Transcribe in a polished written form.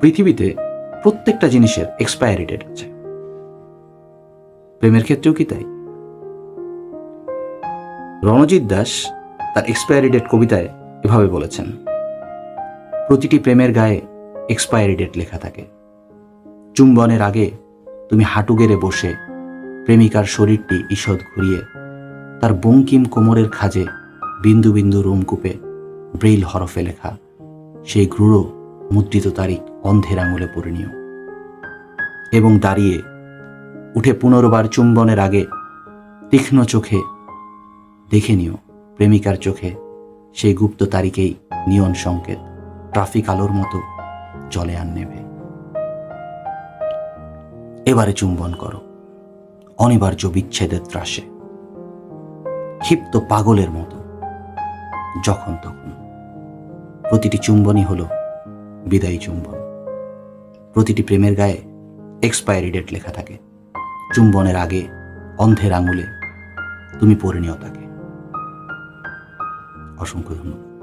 পৃথিবীতে প্রত্যেকটা জিনিসের এক্সপায়ারি ডেট আছে, প্রেমের ক্ষেত্রেও কি তাই? রণজিৎ দাস তার এক্সপায়ারি ডেট কবিতায় এভাবে বলেছেন, প্রতিটি প্রেমের গায়ে এক্সপায়ারি ডেট লেখা থাকে। চুম্বনের আগে তুমি হাঁটু গেড়ে বসে প্রেমিকার শরীরটি ঈষৎ ঘুরিয়ে তার বঙ্কিম কোমরের খাজে বিন্দু বিন্দু রোমকূপে ব্রেইল হরফে লেখা সেই ক্রূর মুদ্রিত তারিখ অন্ধের আঙুলে পড়ে নিও, এবং দাঁড়িয়ে উঠে পুনর্বার চুম্বনের আগে তীক্ষ্ণ চোখে দেখে নিও প্রেমিকার চোখে সেই গুপ্ত তারিখেই নিয়ন সংকেত ট্রাফিক আলোর মতো জলে আর নেবে। এবারে চুম্বন করো অনিবার্য বিচ্ছেদের ত্রাসে, ক্ষিপ্ত পাগলের মতো যখন তখন। প্রতিটি চুম্বনই হলো বিদায়ী চুম্বন। প্রতিটি প্রেমের গায়ে এক্সপায়ারি ডেট লেখা থাকে। চুম্বনের আগে অন্ধের আঙুলে তুমি পড়ে নিও তাকে। অসংখ্য ধন্যবাদ।